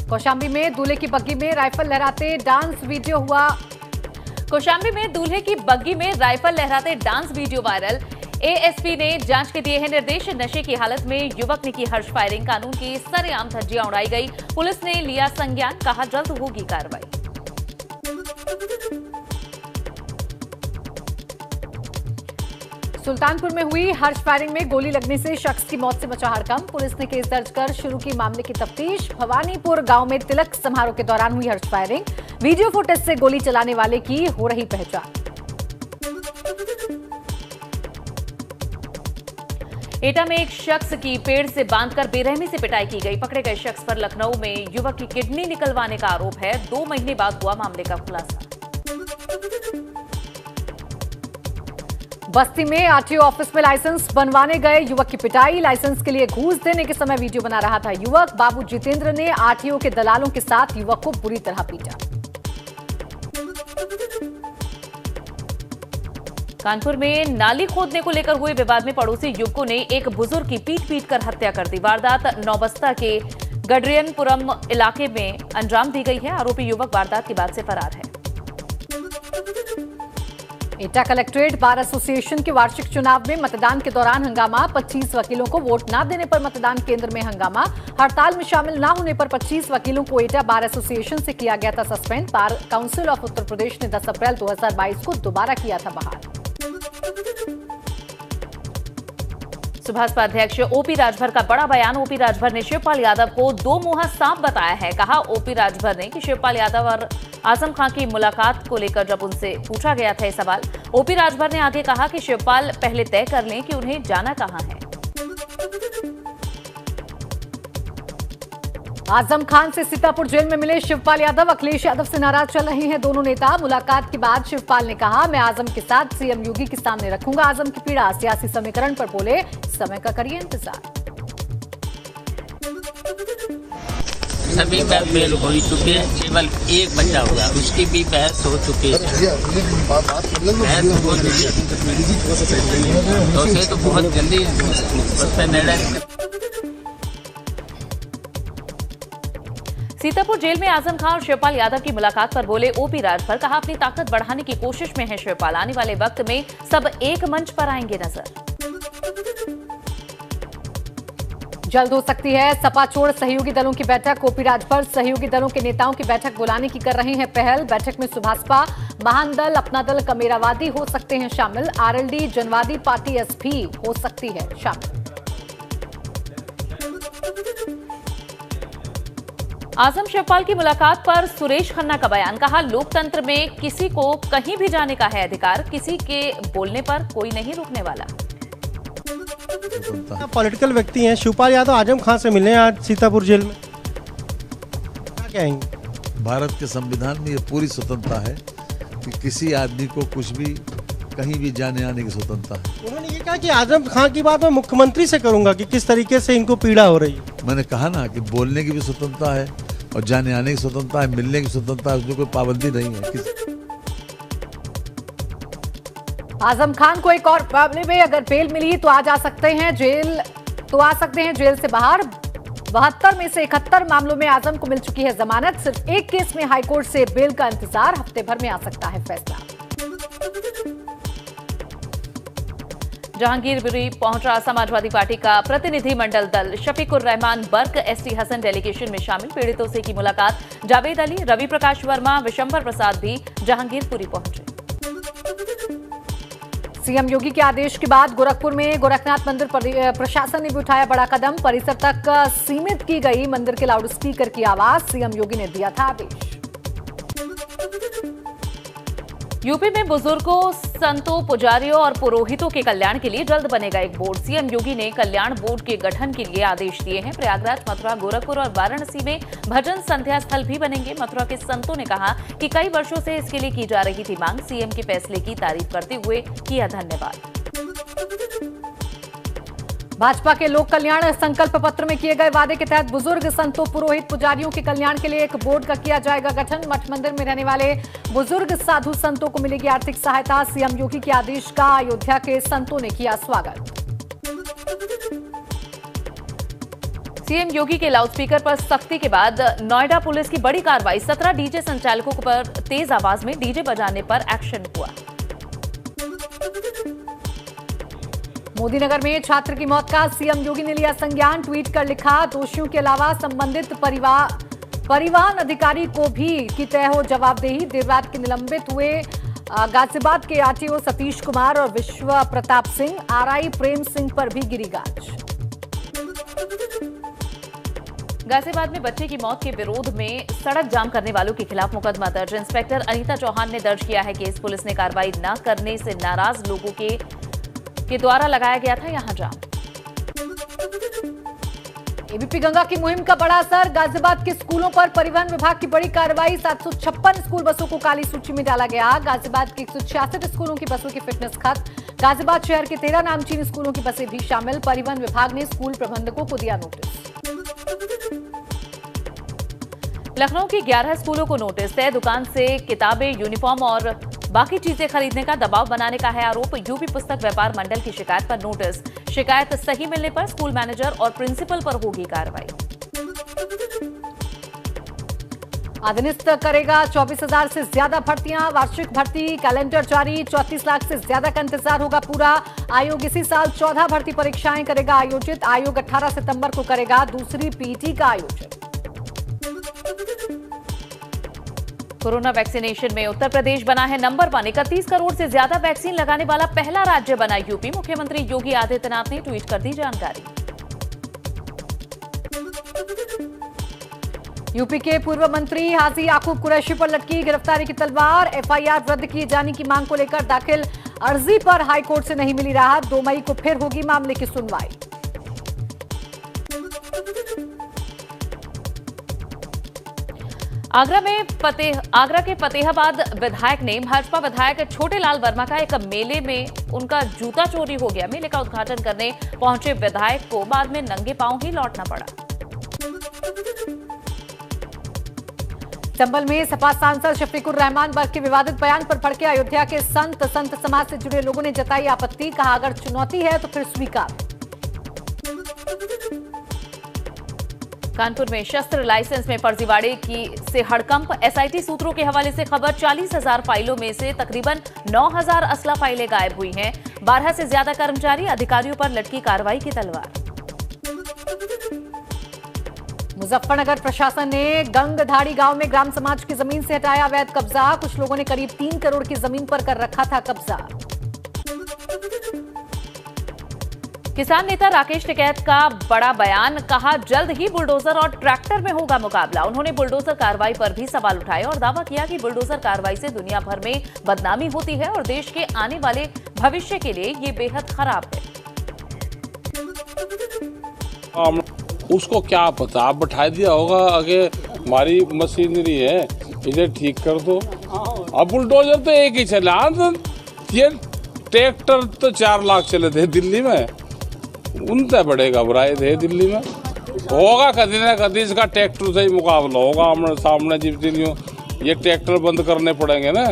कौशाम्बी में दूल्हे की बग्गी में राइफल लहराते डांस वीडियो हुआ। कौशाम्बी में दूल्हे की बग्गी में राइफल लहराते डांस वीडियो वायरल। एएसपी ने जांच के दिए हैं निर्देश। नशे की हालत में युवक ने की हर्ष फायरिंग। कानून की सरेआम धज्जियां उड़ाई गई। पुलिस ने लिया संज्ञान, कहा जल्द होगी कार्रवाई। सुल्तानपुर में हुई हर्ष फायरिंग में गोली लगने से शख्स की मौत से मचा हड़कंप। पुलिस ने केस दर्ज कर शुरू की मामले की तफ्तीश। भवानीपुर गांव में तिलक समारोह के दौरान हुई हर्ष फायरिंग। वीडियो फुटेज से गोली चलाने वाले की हो रही पहचान। एटा में एक शख्स की पेड़ से बांधकर बेरहमी से पिटाई की गई। पकड़े गए शख्स पर लखनऊ में युवक की किडनी निकलवाने का आरोप है। 2 महीने बाद हुआ मामले का खुलासा। बस्ती में आरटीओ ऑफिस में लाइसेंस बनवाने गए युवक की पिटाई। लाइसेंस के लिए घूस देने के समय वीडियो बना रहा था युवक। बाबू जितेंद्र ने आरटीओ के दलालों के साथ युवक को बुरी तरह पीटा। कानपुर में नाली खोदने को लेकर हुए विवाद में पड़ोसी युवकों ने एक बुजुर्ग की पीट कर हत्या कर दी। वारदात नौबस्ता के गडरियनपुरम इलाके में अंजाम दी गई है। आरोपी युवक वारदात के बाद से फरार है। एटा कलेक्ट्रेट बार एसोसिएशन के वार्षिक चुनाव में मतदान के दौरान हंगामा। 25 वकीलों को वोट न देने पर मतदान केंद्र में हंगामा। हड़ताल में शामिल न होने पर 25 वकीलों को एटा बार एसोसिएशन से किया गया था suspend. Bar council of Uttar Pradesh ने 10 अप्रैल 2022 को दोबारा किया था बहाल। सुभाषपा अध्यक्ष ओपी राजभर का बड़ा बयान। ओपी राजभर ने शिवपाल यादव को 2 मुंहा सांप बताया है। कहा ओपी राजभर ने कि शिवपाल यादव और आजम खान की मुलाकात को लेकर जब उनसे पूछा गया था ये सवाल, ओपी राजभर ने आगे कहा कि शिवपाल पहले तय कर लें कि उन्हें जाना कहां है। आजम खान से सीतापुर जेल में मिले शिवपाल यादव। अखिलेश यादव से नाराज चल रहे हैं दोनों नेता। मुलाकात के बाद शिवपाल ने कहा, मैं आजम के साथ सीएम योगी के सामने रखूंगा आजम की पीड़ा। सियासी समीकरण पर बोले, समय का करिए इंतजार। सभी फेल हो चुके हैं, केवल एक बच्चा हुआ, उसकी भी बहस हो चुकी है। तो बहुत जल्दी निर्णय। सीतापुर जेल में आजम खान और शिवपाल यादव की मुलाकात पर बोले ओपी राजभर। कहा अपनी ताकत बढ़ाने की कोशिश में है शिवपाल। आने वाले वक्त में सब एक मंच पर आएंगे नजर। जल्द हो सकती है सपा छोड़ सहयोगी दलों की बैठक। ओपी राजभर सहयोगी दलों के नेताओं की बैठक बुलाने की कर रहे हैं पहल। बैठक में सुभाषपा, महान दल, अपना दल, कमेरावादी हो सकते हैं शामिल। आरएलडी, जनवादी पार्टी एस भी हो सकती है शामिल। आजम शिवपाल की मुलाकात पर सुरेश खन्ना का बयान। कहा लोकतंत्र में किसी को कहीं भी जाने का है अधिकार। किसी के बोलने पर कोई नहीं रुकने वाला। पॉलिटिकल व्यक्ति हैं शिवपाल यादव, आजम खान से मिले आज सीतापुर जेल में, क्या कहेंगे? भारत के संविधान में ये पूरी स्वतंत्रता है कि किसी आदमी को कुछ भी कहीं भी जाने आने की स्वतंत्रता है। उन्होंने ये कहा कि आजम खान की बात मैं मुख्यमंत्री से करूंगा कि किस तरीके से इनको पीड़ा हो रही है। मैंने कहा ना कि बोलने की भी स्वतंत्रता है और जाने आने की स्वतंत्रता है, मिलने की स्वतंत्रता है, उसमें कोई पाबंदी नहीं है। आजम खान को एक और मामले में अगर बेल मिली तो आ सकते हैं जेल से बाहर। 72 में से 71 मामलों में आजम को मिल चुकी है जमानत। सिर्फ एक केस में हाईकोर्ट से बेल का इंतजार। हफ्ते भर में आ सकता है फैसला। जहांगीरपुरी पहुंचा समाजवादी पार्टी का प्रतिनिधिमंडल दल। शफीकुर रहमान बर्क, एसटी हसन डेलीगेशन में शामिल। पीड़ितों से की मुलाकात। जावेद अली, रवि प्रकाश वर्मा, विशंबर प्रसाद भी जहांगीरपुरी पहुंचे। सीएम योगी के आदेश के बाद गोरखपुर में गोरखनाथ मंदिर प्रशासन ने भी उठाया बड़ा कदम। परिसर तक सीमित की गई मंदिर के लाउडस्पीकर की आवाज। सीएम योगी ने दिया था आदेश। यूपी में बुजुर्गों, संतों, पुजारियों और पुरोहितों के कल्याण के लिए जल्द बनेगा एक बोर्ड। सीएम योगी ने कल्याण बोर्ड के गठन के लिए आदेश दिए हैं। प्रयागराज, मथुरा, गोरखपुर और वाराणसी में भजन संध्या स्थल भी बनेंगे। मथुरा के संतों ने कहा कि कई वर्षों से इसके लिए की जा रही थी मांग। सीएम के फैसले की तारीफ करते हुए किया धन्यवाद। भाजपा के लोक कल्याण संकल्प पत्र में किए गए वादे के तहत बुजुर्ग, संतों, पुरोहित, पुजारियों के कल्याण के लिए एक बोर्ड का किया जाएगा गठन। मठ मंदिर में रहने वाले बुजुर्ग साधु संतों को मिलेगी आर्थिक सहायता। सीएम योगी के आदेश का अयोध्या के संतों ने किया स्वागत। सीएम योगी के लाउडस्पीकर पर सख्ती के बाद नोएडा पुलिस की बड़ी कार्रवाई। 17 डीजे संचालकों पर तेज आवाज में डीजे बजाने पर एक्शन हुआ। मोदीनगर में छात्र की मौत का सीएम योगी ने लिया संज्ञान। ट्वीट कर लिखा, दोषियों के अलावा संबंधित परिवहन अधिकारी को भी की तय हो जवाबदेही। देर रात के निलंबित हुए गाजियाबाद के आरटीओ सतीश कुमार और विश्व प्रताप सिंह। आरआई प्रेम सिंह पर भी गिरी गाज। गाजियाबाद में बच्चे की मौत के विरोध में सड़क जाम करने वालों के खिलाफ मुकदमा दर्ज। इंस्पेक्टर अनीता चौहान ने दर्ज किया है केस। पुलिस ने कार्रवाई न करने से नाराज लोगों के द्वारा लगाया गया था यहां जाम। एबीपी गंगा की मुहिम का बड़ा असर। गाजियाबाद के स्कूलों पर परिवहन विभाग की बड़ी कार्रवाई। 756 स्कूल बसों को काली सूची में डाला गया। गाजियाबाद के 166 स्कूलों की बसों की फिटनेस खत्म। गाजियाबाद शहर के 13 नामचीन स्कूलों की बसें भी शामिल। परिवहन विभाग ने स्कूल प्रबंधकों को दिया नोटिस। लखनऊ के 11 स्कूलों को नोटिस। तय दुकान से किताबें, यूनिफॉर्म और बाकी चीजें खरीदने का दबाव बनाने का है आरोप। यूपी पुस्तक व्यापार मंडल की शिकायत पर नोटिस। शिकायत सही मिलने पर स्कूल मैनेजर और प्रिंसिपल पर होगी कार्रवाई। अधीनस्थ करेगा 24,000 से ज्यादा भर्तियां। वार्षिक भर्ती कैलेंडर जारी। 34 लाख से ज्यादा का इंतजार होगा पूरा। आयोग इसी साल 14 भर्ती परीक्षाएं करेगा आयोजित। आयोग 18 सितंबर को करेगा दूसरी पीटी का आयोजन। कोरोना वैक्सीनेशन में उत्तर प्रदेश बना है नंबर 1। 31 करोड़ से ज्यादा वैक्सीन लगाने वाला पहला राज्य बना यूपी। मुख्यमंत्री योगी आदित्यनाथ ने ट्वीट कर दी जानकारी। यूपी के पूर्व मंत्री हाजी याकूब कुरैशी पर लटकी गिरफ्तारी की तलवार। एफआईआर रद्द किए जाने की मांग को लेकर दाखिल अर्जी पर हाईकोर्ट से नहीं मिली राहत। 2 मई को फिर होगी मामले की सुनवाई। आगरा के फतेहाबाद विधायक ने भाजपा विधायक छोटे लाल वर्मा का एक मेले में उनका जूता चोरी हो गया। मेले का उद्घाटन करने पहुंचे विधायक को बाद में नंगे पांव ही लौटना पड़ा। चंबल में सपा सांसद शफीकुर रहमान वर्ग के विवादित बयान पर भड़के अयोध्या के संत समाज से जुड़े लोगों ने जताई आपत्ति। कहा, अगर चुनौती है तो फिर स्वीकार। कानपुर में शस्त्र लाइसेंस में फर्जीवाड़े से हड़कंप। एसआईटी सूत्रों के हवाले से खबर। 40,000 फाइलों में से तकरीबन 9,000 असला फाइलें गायब हुई हैं। 12 से ज्यादा कर्मचारी अधिकारियों पर लटकी कार्रवाई की तलवार। मुजफ्फरनगर प्रशासन ने गंगधाड़ी गांव में ग्राम समाज की जमीन से हटाया अवैध कब्जा। कुछ लोगों ने करीब 3 करोड़ की जमीन पर कर रखा था कब्जा। किसान नेता राकेश टिकैत का बड़ा बयान। कहा, जल्द ही बुलडोजर और ट्रैक्टर में होगा मुकाबला। उन्होंने बुलडोजर कार्रवाई पर भी सवाल उठाए और दावा किया कि बुलडोजर कार्रवाई से दुनिया भर में बदनामी होती है और देश के आने वाले भविष्य के लिए ये बेहद खराब है। उसको क्या पता, आप बैठा दिया होगा आगे हमारी मशीनरी है इसे ठीक कर दो। अब बुलडोजर तो एक ही चला, ये ट्रैक्टर तो 4 लाख चले थे दिल्ली में। उनसे बड़े घबराए थे दिल्ली में। होगा कभी ना कभी इसका ट्रैक्टर से ही मुकाबला होगा आमने सामने। जितनी ये ट्रैक्टर बंद करने पड़ेंगे ना।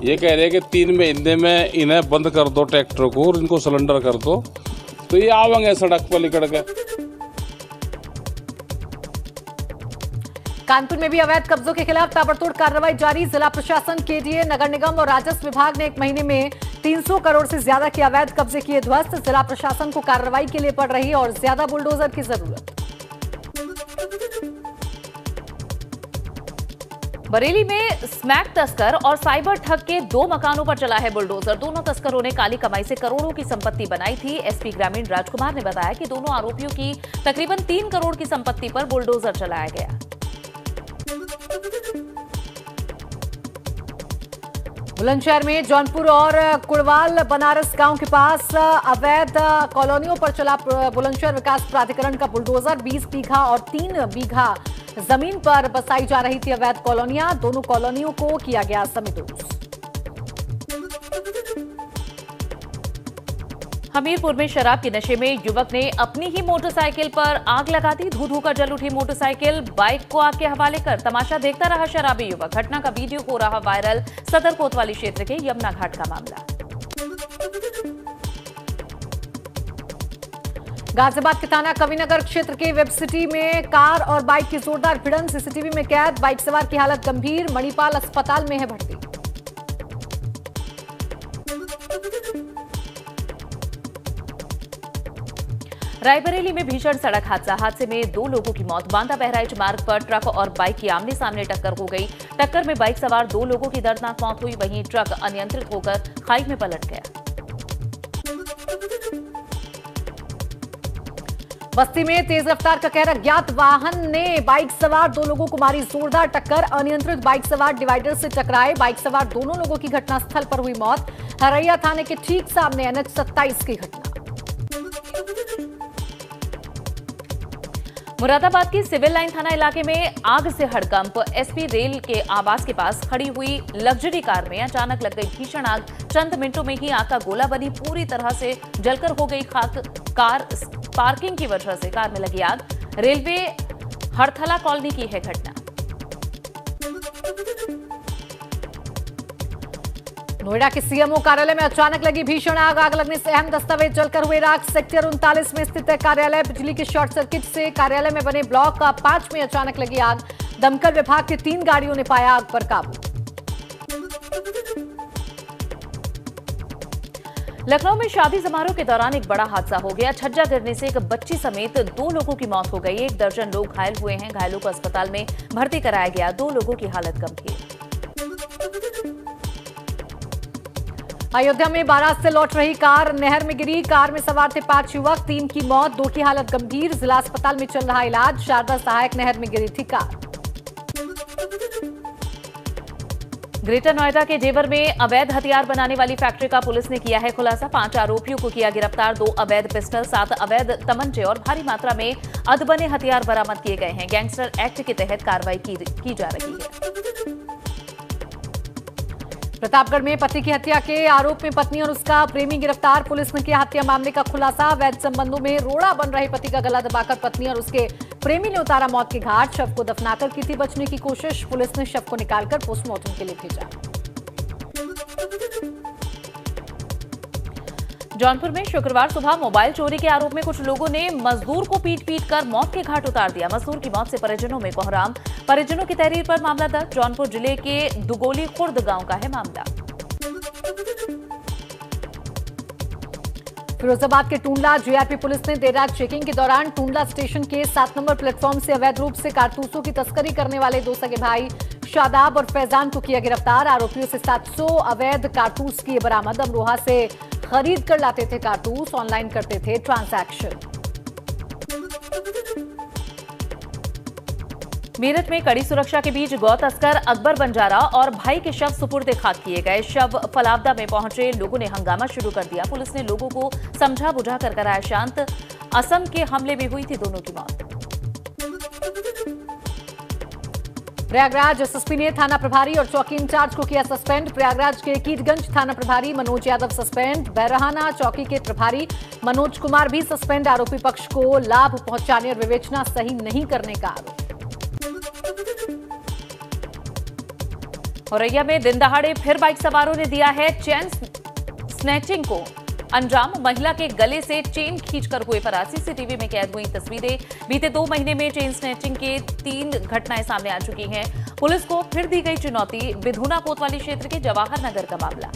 ये कह रहे हैं कि 3 महीने में इन्हें बंद कर दो ट्रैक्टर को और इनको सिलेंडर कर दो तो ये आवेंगे सड़क पर लिकड़ के। कानपुर में भी अवैध कब्जों के खिलाफ ताबड़तोड़ कार्रवाई जारी। जिला प्रशासन, केडीए, नगर निगम और राजस्व विभाग ने 1 महीने में 300 करोड़ से ज्यादा के अवैध कब्जे किए ध्वस्त। जिला प्रशासन को कार्रवाई के लिए पड़ रही और ज्यादा बुलडोजर की जरूरत। बरेली में स्मैक तस्कर और साइबर ठग के 2 मकानों पर चला है बुलडोजर। दोनों तस्करों ने काली कमाई से करोड़ों की संपत्ति बनाई थी। एसपी ग्रामीण राजकुमार ने बताया कि दोनों आरोपियों की तकरीबन 3 करोड़ की संपत्ति पर बुलडोजर चलाया गया। बुलंदशहर में जौनपुर और कुड़वाल बनारस गांव के पास अवैध कॉलोनियों पर चला बुलंदशहर विकास प्राधिकरण का बुलडोजर। 20 बीघा और 3 बीघा जमीन पर बसाई जा रही थी अवैध कॉलोनियां। दोनों कॉलोनियों को किया गया समिटोस। हमीरपुर में शराब के नशे में युवक ने अपनी ही मोटरसाइकिल पर आग लगा दी। धू धू कर जल उठी मोटरसाइकिल। बाइक को आग के हवाले कर तमाशा देखता रहा शराबी युवक। घटना का वीडियो हो रहा वायरल। सदर कोतवाली क्षेत्र के यमुना घाट का मामला। गाजियाबाद के थाना कविनगर क्षेत्र के वेब सिटी में कार और बाइक की जोरदार भिड़ंत, सीसीटीवी में कैद। बाइक सवार की हालत गंभीर, मणिपाल अस्पताल में है भर्ती। रायबरेली में भीषण सड़क हादसे में 2 लोगों की मौत। बांदा बहराइच मार्ग पर ट्रक और बाइक की आमने सामने टक्कर हो गई। टक्कर में बाइक सवार 2 लोगों की दर्दनाक मौत हुई, वहीं ट्रक अनियंत्रित होकर खाई में पलट गया। बस्ती में तेज रफ्तार का कहर, अज्ञात वाहन ने बाइक सवार 2 लोगों को मारी जोरदार टक्कर। अनियंत्रित बाइक सवार डिवाइडर से टकराए, बाइक सवार दोनों लोगों की घटनास्थल पर हुई मौत। हरैया थाने के ठीक सामने NH 27 की घटना। मुरादाबाद की सिविल लाइन थाना इलाके में आग से हड़कंप। SP रेल के आवास के पास खड़ी हुई लग्जरी कार में अचानक लग गई भीषण आग। चंद मिनटों में ही आग का गोला बनी, पूरी तरह से जलकर हो गई खाक। कार पार्किंग की वजह से कार में लगी आग। रेलवे हरथला कॉलोनी की है घटना। नोएडा के CMO कार्यालय में अचानक लगी भीषण आग। आग लगने से अहम दस्तावेज जलकर हुए राख। सेक्टर 39 में स्थित है कार्यालय। बिजली के शॉर्ट सर्किट से कार्यालय में बने ब्लॉक 5 में अचानक लगी आग। दमकल विभाग की 3 गाड़ियों ने पाया आग पर काबू। लखनऊ में शादी समारोह के दौरान एक बड़ा हादसा हो गया। छज्जा गिरने से एक बच्ची समेत 2 लोगों की मौत हो गई। 1 दर्जन लोग घायल हुए हैं। घायलों को अस्पताल में भर्ती कराया गया। 2 लोगों की हालत गंभीर। अयोध्या में बारात से लौट रही कार नहर में गिरी। कार में सवार थे 5 युवक, 3 की मौत, 2 की हालत गंभीर। जिला अस्पताल में चल रहा इलाज। शारदा सहायक नहर में गिरी थी कार। ग्रेटर नोएडा के जेवर में अवैध हथियार बनाने वाली फैक्ट्री का पुलिस ने किया है खुलासा। 5 आरोपियों को किया गिरफ्तार। 2 अवैध पिस्टल, 7 अवैध तमंचे और भारी मात्रा में अधबने हथियार बरामद किए गए हैं। गैंगस्टर एक्ट के तहत कार्रवाई की जा रही है। प्रतापगढ़ में पति की हत्या के आरोप में पत्नी और उसका प्रेमी गिरफ्तार। पुलिस ने किया हत्या मामले का खुलासा। अवैध संबंधों में रोड़ा बन रहे पति का गला दबाकर पत्नी और उसके प्रेमी ने उतारा मौत के घाट। शव को दफनाकर की थी बचने की कोशिश। पुलिस ने शव को निकालकर पोस्टमार्टम के लिए भेजा। जौनपुर में शुक्रवार सुबह मोबाइल चोरी के आरोप में कुछ लोगों ने मजदूर को पीट कर मौत के घाट उतार दिया। मजदूर की मौत से परिजनों में कोहराम। परिजनों की तहरीर पर मामला दर्ज। जौनपुर जिले के दुगोली खुर्द गांव का है मामला। फिरोजाबाद के टूंडला जीआरपी पुलिस ने देर रात चेकिंग के दौरान टूंडला स्टेशन के 7 नंबर प्लेटफॉर्म से अवैध रूप से कारतूसों की तस्करी करने वाले 2 सगे भाई शादाब और फैजान को किया गिरफ्तार। आरोपियों से 700 अवैध कारतूस किए बरामद। अमरोहा से खरीद कर लाते थे कारतूस, ऑनलाइन करते थे ट्रांजैक्शन। मेरठ में कड़ी सुरक्षा के बीच गौ तस्कर अकबर बंजारा और भाई के शव सुपुर्द खाक किए गए। शव फलावदा में पहुंचे लोगों ने हंगामा शुरू कर दिया। पुलिस ने लोगों को समझा बुझा कर कराया शांत। असम के हमले में हुई थी दोनों की मौत। प्रयागराज एसएसपी ने थाना प्रभारी और चौकी इंचार्ज को किया सस्पेंड। प्रयागराज के कीटगंज थाना प्रभारी मनोज यादव सस्पेंड। बैरहाना चौकी के प्रभारी मनोज कुमार भी सस्पेंड। आरोपी पक्ष को लाभ पहुंचाने और विवेचना सही नहीं करने का आरोप। औरैया में दिन दहाड़े फिर बाइक सवारों ने दिया है चेन स्नैचिंग को अंजाम। महिला के गले से चेन खींचकर हुए फरार। सीसीटीवी में कैद हुई तस्वीरें। बीते 2 महीने में चेन स्नैचिंग के 3 घटनाएं सामने आ चुकी हैं। पुलिस को फिर दी गई चुनौती। बिधुना कोतवाली क्षेत्र के जवाहर नगर का मामला।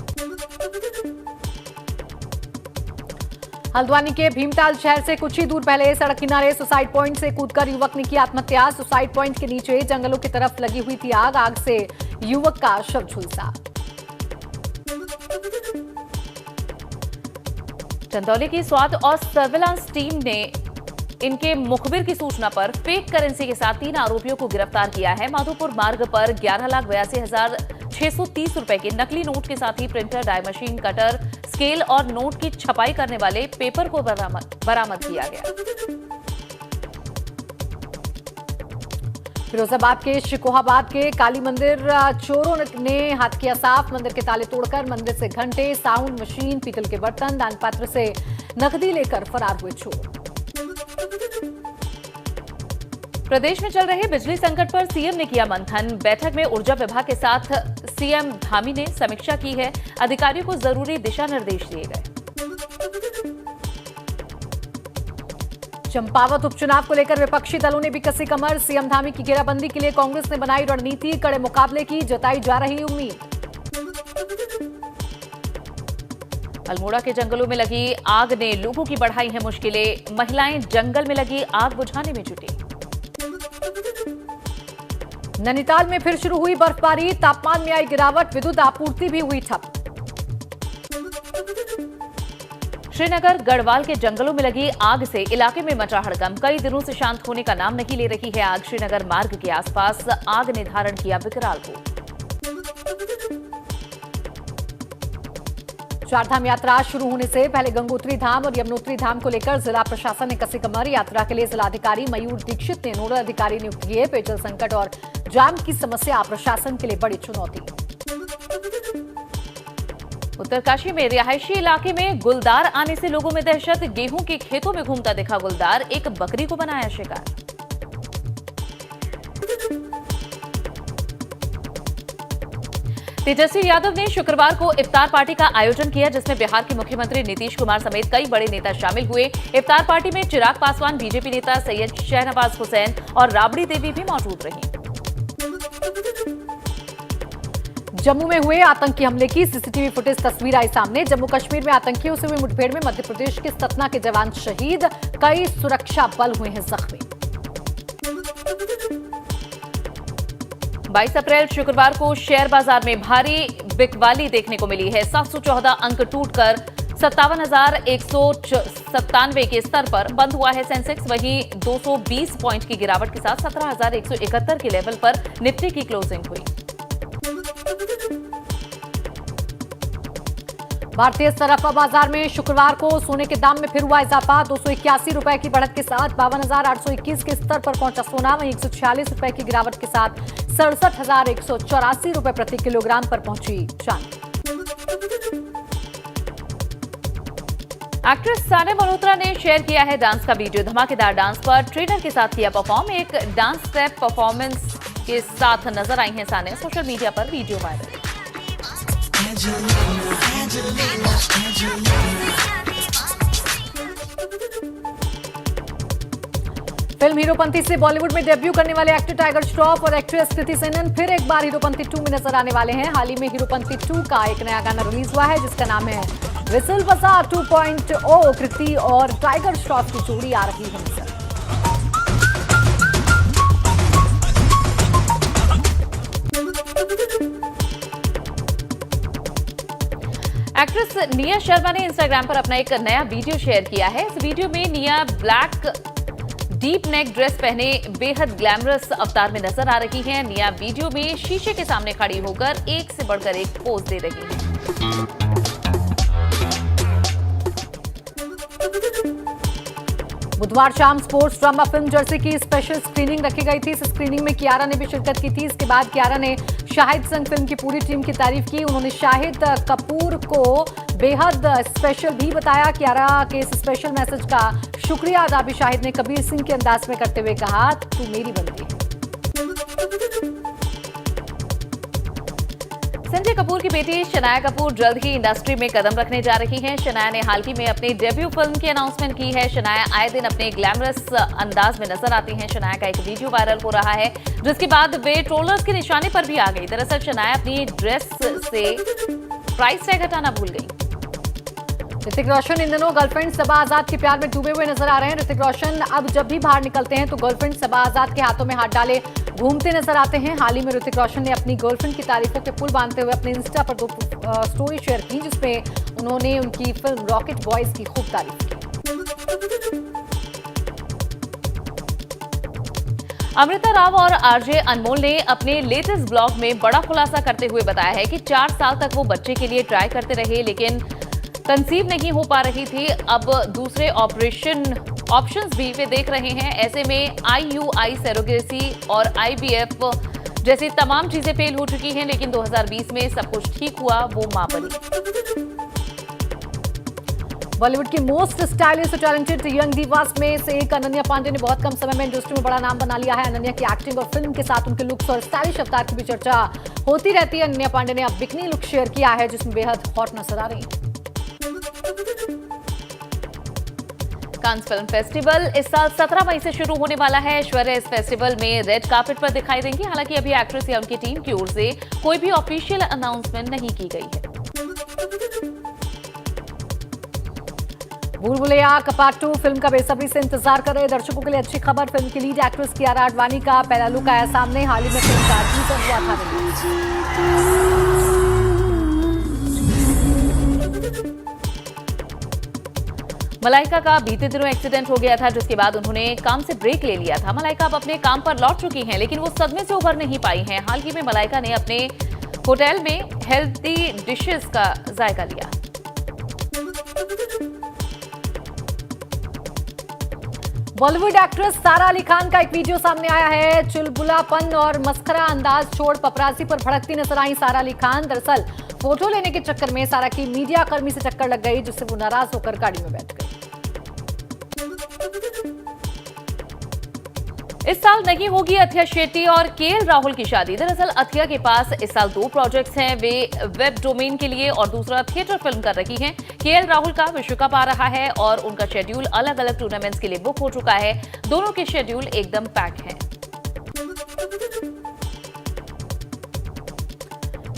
हल्द्वानी के भीमताल शहर से कुछ ही दूर पहले सड़क किनारे सुसाइड पॉइंट से कूदकर युवक ने की आत्महत्या। सुसाइड पॉइंट के नीचे जंगलों की तरफ लगी हुई थी आग। आग से युवक का शव झुलसा। चंदौली की स्वाद और सर्विलांस टीम ने इनके मुखबिर की सूचना पर फेक करेंसी के साथ 3 आरोपियों को गिरफ्तार किया है। माधोपुर मार्ग पर 11,82,630 रुपए के नकली नोट के साथ ही printer, die machine, cutter, scale और नोट की छपाई करने वाले पेपर को बरामद किया गया। फिरोजाबाद के शिकोहाबाद के काली मंदिर चोरों ने हाथ किया साफ। मंदिर के ताले तोड़कर मंदिर से घंटे, साउंड मशीन, पीतल के बर्तन, दान पात्र से नकदी लेकर फरार हुए चोर। प्रदेश में चल रहे बिजली संकट पर सीएम ने किया मंथन। बैठक में ऊर्जा विभाग के साथ सीएम धामी ने समीक्षा की है। अधिकारियों को जरूरी दिशा निर्देश दिए गए। चंपावत उपचुनाव को लेकर विपक्षी दलों ने भी कसी कमर। सीएम धामी की घेराबंदी के लिए कांग्रेस ने बनाई रणनीति, कड़े मुकाबले की जताई जा रही उम्मीद। अल्मोड़ा के जंगलों में लगी आग ने लोगों की बढ़ाई है मुश्किलें। महिलाएं जंगल में लगी आग बुझाने में जुटी। नैनीताल में फिर शुरू हुई बर्फबारी, तापमान में आई गिरावट, विद्युत आपूर्ति भी हुई ठप। श्रीनगर गढ़वाल के जंगलों में लगी आग से इलाके में मचा हड़कंप। कई दिनों से शांत होने का नाम नहीं ले रही है आग। श्रीनगर मार्ग के आसपास आग ने धारण किया विकराल रूप। चारधाम यात्रा शुरू होने से पहले गंगोत्री धाम और यमुनोत्री धाम को लेकर जिला प्रशासन ने कसी कमर। यात्रा के लिए जिलाधिकारी मयूर दीक्षित ने नोडल अधिकारी नियुक्त किए। पेयजल संकट और जाम की समस्या प्रशासन के लिए बड़ी चुनौती। उत्तरकाशी में रिहायशी इलाके में गुलदार आने से लोगों में दहशत। गेहूं के खेतों में घूमता दिखा गुलदार, एक बकरी को बनाया शिकार। तेजस्वी यादव ने शुक्रवार को इफ्तार पार्टी का आयोजन किया, जिसमें बिहार के मुख्यमंत्री नीतीश कुमार समेत कई बड़े नेता शामिल हुए। इफ्तार पार्टी में चिराग पासवान, बीजेपी नेता सैयद शहनवाज हुसैन और राबड़ी देवी भी मौजूद रहीं। जम्मू में हुए आतंकी हमले की सीसीटीवी फुटेज तस्वीर आई सामने। जम्मू कश्मीर में आतंकियों से हुई मुठभेड़ में मध्य प्रदेश के सतना के जवान शहीद, कई सुरक्षा बल हुए हैं जख्मी। 22 अप्रैल शुक्रवार को शेयर बाजार में भारी बिकवाली देखने को मिली है। 714 अंक टूटकर 57,197 के स्तर पर बंद हुआ है सेंसेक्स। वहीं 220 पॉइंट की गिरावट के साथ 17,171 के लेवल पर निफ्टी की क्लोजिंग हुई। भारतीय सराफा बाजार में शुक्रवार को सोने के दाम में फिर हुआ इजाफा। 281 रुपए की बढ़त के साथ 52,821 के स्तर पर पहुंचा सोना। वहीं 146 रुपए की गिरावट के साथ 67,184 रुपए प्रति किलोग्राम पर पहुंची चांदी। एक्ट्रेस सानिया मल्होत्रा ने शेयर किया है डांस का वीडियो। धमाकेदार डांस पर ट्रेनर के साथ किया परफॉर्म। एक डांस स्टेप परफॉर्मेंस के साथ नजर आई हैं सानिया। सोशल मीडिया पर वीडियो वायरल। फिल्म हीरोपंती से बॉलीवुड में डेब्यू करने वाले एक्टर टाइगर श्रॉफ और एक्ट्रेस कृति सेनन फिर एक बार हीरोपंती 2 में नजर आने वाले हैं। हाल ही में हीरोपंती 2 का एक नया गाना रिलीज हुआ है, जिसका नाम है विसल बसा 2.0। कृति और टाइगर श्रॉफ की जोड़ी आ रही है नजर। एक्ट्रेस निया शर्मा ने इंस्टाग्राम पर अपना एक नया वीडियो शेयर किया है। इस वीडियो में निया ब्लैक डीप नेक ड्रेस पहने बेहद ग्लैमरस अवतार में नजर आ रही हैं। निया वीडियो में शीशे के सामने खड़ी होकर एक से बढ़कर एक पोज दे रही हैं। बुधवार शाम स्पोर्ट्स ड्रामा फिल्म जर्सी की स्पेशल स्क्रीनिंग रखी गई थी। इस स्क्रीनिंग में कियारा ने भी शिरकत की थी। इसके बाद कियारा ने शाहिद संग फिल्म की पूरी टीम की तारीफ की। उन्होंने शाहिद कपूर को बेहद स्पेशल भी बताया। कियारा के इस स्पेशल मैसेज का शुक्रिया अदा भी शाहिद ने कबीर सिंह के अंदाज में करते हुए कहा, तू मेरी बनती है। संजय कपूर की बेटी शनाया कपूर जल्द ही इंडस्ट्री में कदम रखने जा रही हैं। शनाया ने हाल ही में अपनी डेब्यू फिल्म की अनाउंसमेंट की है। शनाया आए दिन अपने ग्लैमरस अंदाज में नजर आती हैं। शनाया का एक वीडियो वायरल हो रहा है, जिसके बाद वे ट्रोलर्स के निशाने पर भी आ गई। दरअसल शनाया अपनी ड्रेस से प्राइस टैग हटाना भूल गई। ऋतिक रोशन इन दिनों गर्लफ्रेंड सबा आजाद के प्यार में डूबे हुए नजर आ रहे हैं। ऋतिक रोशन अब जब भी बाहर निकलते हैं तो गर्लफ्रेंड सबा आजाद के हाथों में हाथ डाले घूमते नजर आते हैं। हाल ही में ऋतिक रोशन ने अपनी गर्लफ्रेंड की तारीफों के पुल बांधते हुए अपने इंस्टा पर 2 स्टोरी शेयर की, जिसमें उन्होंने उनकी फिल्म रॉकेट बॉयज की खूब तारीफ की। अमृता राव और आरजे अनमोल ने अपने लेटेस्ट ब्लॉग में बड़ा खुलासा करते हुए बताया है कि 4 साल तक वो बच्चे के लिए ट्राई करते रहे, लेकिन कंसीव नहीं हो पा रही थी। अब दूसरे ऑप्शंस भी वे देख रहे हैं। ऐसे में IUI सरोगेसी और IVF जैसी तमाम चीजें फेल हो चुकी हैं, लेकिन 2020 में सब कुछ ठीक हुआ, वो मां बनी। बॉलीवुड की मोस्ट स्टाइलिश और टैलेंटेड यंग दीवास में से एक अनन्या पांडे ने बहुत कम समय में इंडस्ट्री में बड़ा नाम बना लिया है। अनन्या की एक्टिंग और फिल्म के साथ उनके लुक्स और स्टाइलिश अवतार की भी चर्चा होती रहती है। अनन्या पांडे ने अब बिकनी लुक शेयर किया है, जिसमें बेहद हॉट नजर आ रही है। कांस फिल्म फेस्टिवल इस साल 17 मई से शुरू होने वाला है। ऐश्वर्या इस फेस्टिवल में रेड कार्पेट पर दिखाई देंगी। हालांकि अभी एक्ट्रेस या उनकी टीम की ओर से कोई भी ऑफिशियल अनाउंसमेंट नहीं की गई है। भूल भुलैया पार्ट 2 फिल्म का बेसब्री से इंतजार कर रहे दर्शकों के लिए अच्छी खबर। फिल्म की लीड एक्ट्रेस कियारा आडवाणी का पहला लुक आया सामने। हाल ही में फिल्म का टीजर हुआ था रिलीज। मलाइका का बीते दिनों एक्सीडेंट हो गया था, जिसके बाद उन्होंने काम से ब्रेक ले लिया था। मलाइका अब अपने काम पर लौट चुकी हैं, लेकिन वो सदमे से उभर नहीं पाई हैं। हाल ही में मलाइका ने अपने होटल में हेल्दी डिशेस का जायका लिया। बॉलीवुड एक्ट्रेस सारा अली खान का एक वीडियो सामने आया है। चुलबुलापन और मस्खरा अंदाज छोड़ पपरासी पर भड़कती नजर आई सारा अली खान। दरअसल फोटो लेने के चक्कर में सारा की मीडिया कर्मी से टक्कर लग गई, जिससे वो नाराज होकर गाड़ी में बैठ गई। इस साल नहीं होगी अथिया शेट्टी और केएल राहुल की शादी। दरअसल अथिया के पास इस साल 2 प्रोजेक्ट्स हैं, वे वेब डोमेन के लिए और दूसरा थिएटर फिल्म कर रही हैं। केएल राहुल का विश्व कप आ रहा है और उनका शेड्यूल अलग अलग टूर्नामेंट्स के लिए बुक हो चुका है। दोनों के शेड्यूल एकदम पैक हैं।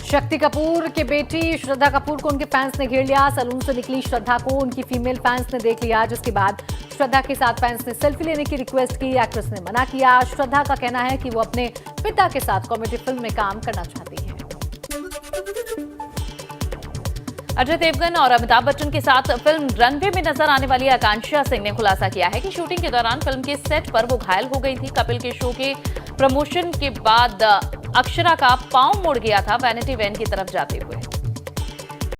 शक्ति कपूर के बेटी श्रद्धा कपूर को उनके फैंस ने घेर लिया। सैलून से निकली श्रद्धा को उनकी फीमेल फैंस ने देख लिया, जिसके बाद श्रद्धा के साथ फैंस ने सेल्फी लेने की रिक्वेस्ट की। एक्ट्रेस ने मना किया। श्रद्धा का कहना है कि वो अपने पिता के साथ कॉमेडी फिल्म में काम करना चाहती है। अजय देवगन और अमिताभ बच्चन के साथ फिल्म रनवे में नजर आने वाली आकांक्षा सिंह ने खुलासा किया है कि शूटिंग के दौरान फिल्म के सेट पर वो घायल हो गई थी। कपिल के शो के प्रमोशन के बाद अक्षरा का पांव मुड़ गया था वैनिटी वैन की तरफ जाते हुए।